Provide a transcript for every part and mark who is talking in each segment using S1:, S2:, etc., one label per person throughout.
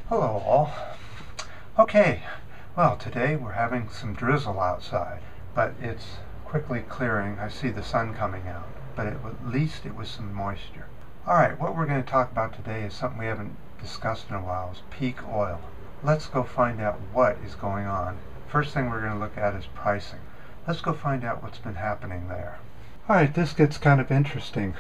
S1: Hello all. Okay, well today we're having some drizzle outside, but it's quickly clearing. I see the sun coming out, but at least it was some moisture. Alright, what we're going to talk about today is something we haven't discussed in a while, is peak oil. Let's go find out what is going on. First thing we're going to look at is pricing. Let's go find out what's been happening there. Alright, this gets kind of interesting.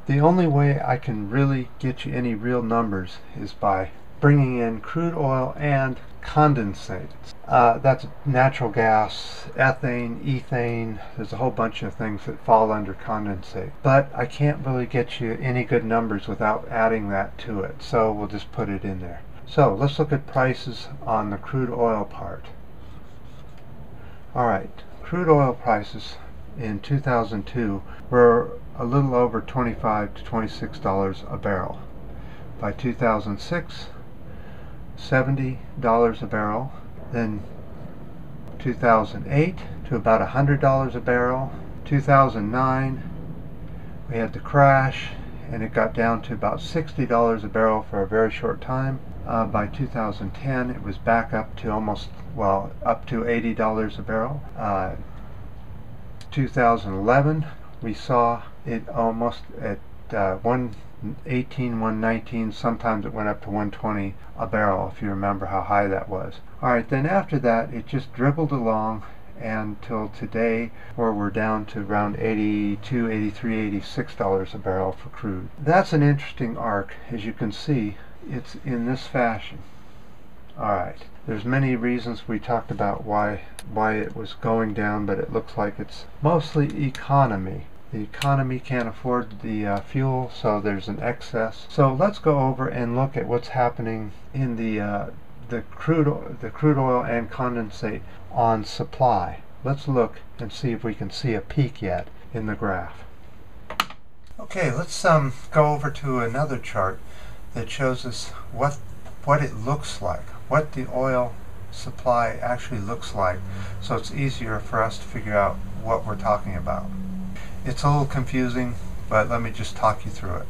S1: The only way I can really get you any real numbers is by bringing in crude oil and condensates. That's natural gas, ethane, ethane. There's a whole bunch of things that fall under condensate. But I can't really get you any good numbers without adding that to it. So we'll just put it in there. So let's look at prices on the crude oil part. Alright, crude oil prices in 2002 were a little over $25 to $26 a barrel. By 2006, $70 a barrel. Then 2008 to about $100 a barrel. 2009 we had the crash and it got down to about $60 a barrel for a very short time. By 2010 it was back up to up to $80 a barrel. 2011 we saw it almost at 118, 119, sometimes it went up to 120 a barrel, if you remember how high that was. Alright, then after that it just dribbled along until today, where we're down to around $82, $83, $86 a barrel for crude. That's an interesting arc. As you can see, it's in this fashion. Alright, there's many reasons we talked about why it was going down, but it looks like it's mostly economy. The economy can't afford the fuel, so there's an excess. So let's go over and look at what's happening in the crude oil and condensate on supply. Let's look and see if we can see a peak yet in the graph. Okay, let's go over to another chart that shows us what it looks like, what the oil supply actually looks like, so it's easier for us to figure out what we're talking about. It's a little confusing, but let me just talk you through it.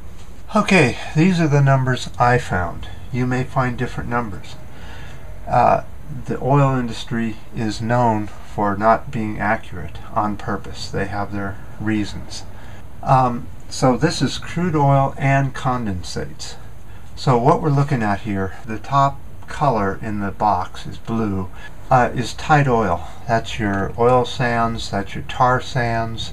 S1: Okay, these are the numbers I found. You may find different numbers. The oil industry is known for not being accurate on purpose. They have their reasons. So this is crude oil and condensates. So what we're looking at here, the top color in the box is blue, is tight oil. That's your oil sands, that's your tar sands,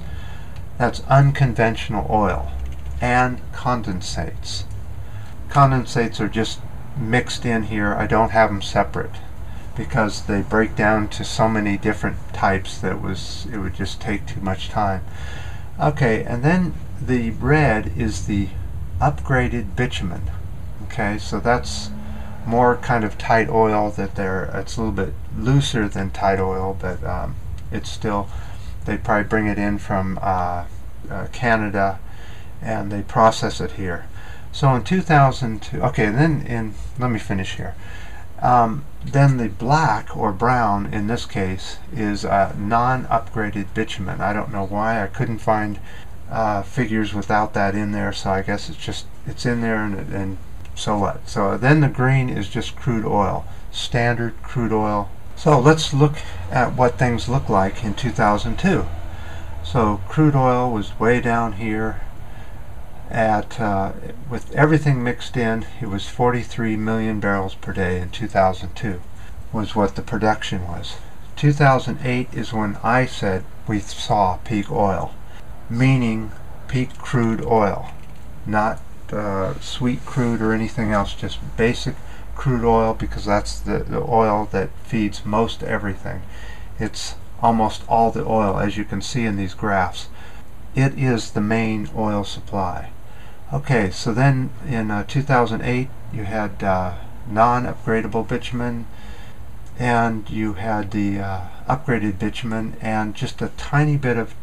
S1: that's unconventional oil, and condensates. Condensates are just mixed in here. I don't have them separate because they break down to so many different types that it would just take too much time. Okay, and then the red is the upgraded bitumen. Okay, so that's more kind of tight oil it's a little bit looser than tight oil, but it's still, they probably bring it in from Canada and they process it here. So in 2002, okay, then let me finish here. Then the black or brown in this case is non-upgraded bitumen. I don't know why I couldn't find figures without that in there, so I guess it's in there, and so what? So then the green is just crude oil, standard crude oil. So let's look at what things look like in 2002. So crude oil was way down here at, with everything mixed in, it was 43 million barrels per day in 2002 was what the production was. 2008 is when I said we saw peak oil, meaning peak crude oil, not sweet crude or anything else, just basic crude oil, because that's the oil that feeds most everything. It's almost all the oil, as you can see in these graphs. It is the main oil supply. Okay, so then in 2008 you had non-upgradable bitumen, and you had the upgraded bitumen, and just a tiny bit of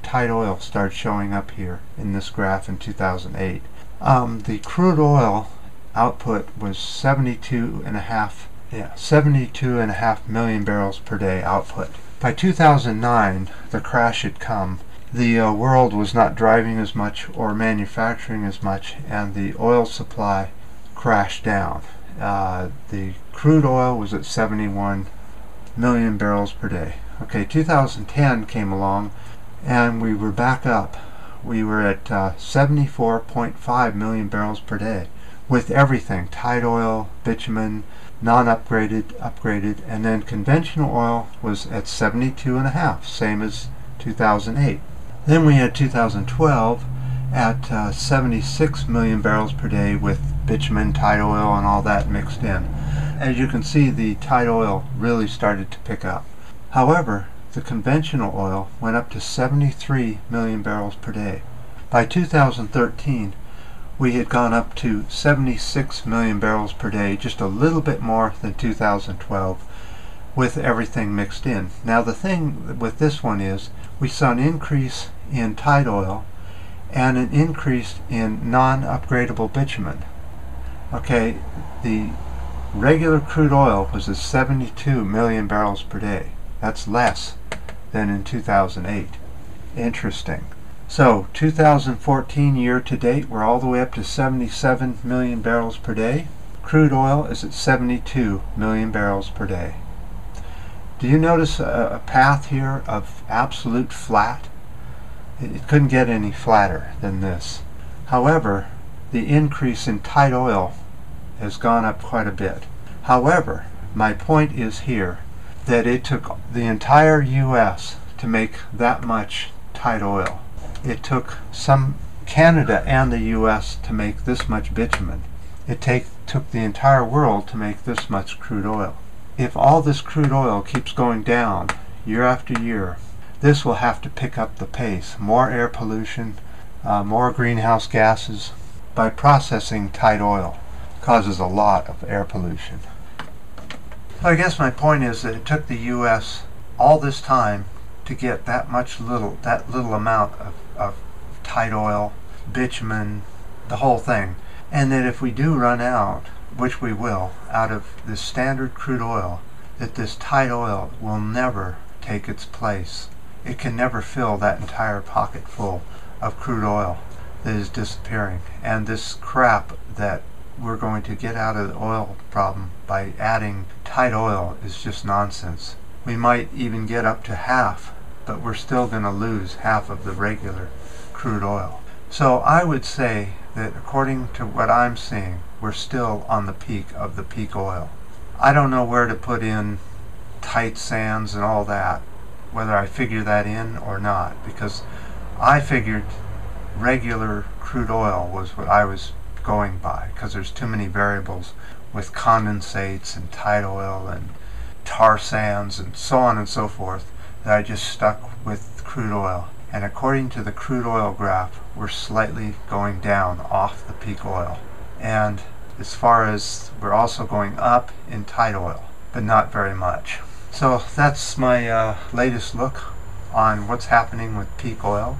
S1: tight oil started showing up here in this graph in 2008. The crude oil output was 72.5 million barrels per day output. By 2009, the crash had come. The world was not driving as much or manufacturing as much, and the oil supply crashed down. the crude oil was at 71 million barrels per day. Okay, 2010 came along and we were back up. We were at 74.5 million barrels per day with everything, tight oil, bitumen, non-upgraded, upgraded, and then conventional oil was at 72.5, same as 2008. Then we had 2012 at 76 million barrels per day with bitumen, tight oil, and all that mixed in. As you can see, the tight oil really started to pick up. However, the conventional oil went up to 73 million barrels per day. By 2013, we had gone up to 76 million barrels per day, just a little bit more than 2012, with everything mixed in. Now the thing with this one is, we saw an increase in tight oil and an increase in non-upgradable bitumen. Okay, the regular crude oil was at 72 million barrels per day. That's less than in 2008. Interesting. So 2014 year to date, we're all the way up to 77 million barrels per day. Crude oil is at 72 million barrels per day. Do you notice a path here of absolute flat? It couldn't get any flatter than this. However, the increase in tight oil has gone up quite a bit. However, my point is here that it took the entire U.S. to make that much tight oil. It took Canada and the U.S. to make this much bitumen. It took the entire world to make this much crude oil. If all this crude oil keeps going down year after year, this will have to pick up the pace. More air pollution, more greenhouse gases. By processing tight oil causes a lot of air pollution. I guess my point is that it took the U.S. all this time to get that little amount of tight oil, bitumen, the whole thing. And that if we do run out, which we will, out of the standard crude oil, that this tight oil will never take its place. It can never fill that entire pocket full of crude oil that is disappearing. And this crap that we're going to get out of the oil problem by adding tight oil is just nonsense. We might even get up to half, but we're still going to lose half of the regular crude oil. So I would say that according to what I'm seeing, we're still on the peak of the peak oil. I don't know where to put in tight sands and all that, whether I figure that in or not, because I figured regular crude oil was what I was going by, because there's too many variables with condensates and tight oil and tar sands and so on and so forth, that I just stuck with crude oil. And according to the crude oil graph, we're slightly going down off the peak oil. And as far as we're also going up in tight oil, but not very much. So that's my latest look on what's happening with peak oil.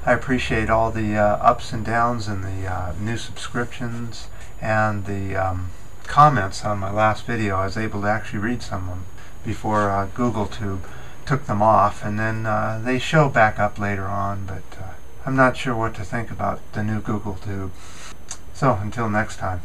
S1: I appreciate all the ups and downs and the new subscriptions and the comments on my last video. I was able to actually read some of them before GoogleTube took them off, and then they show back up later on, but I'm not sure what to think about the new GoogleTube. So until next time.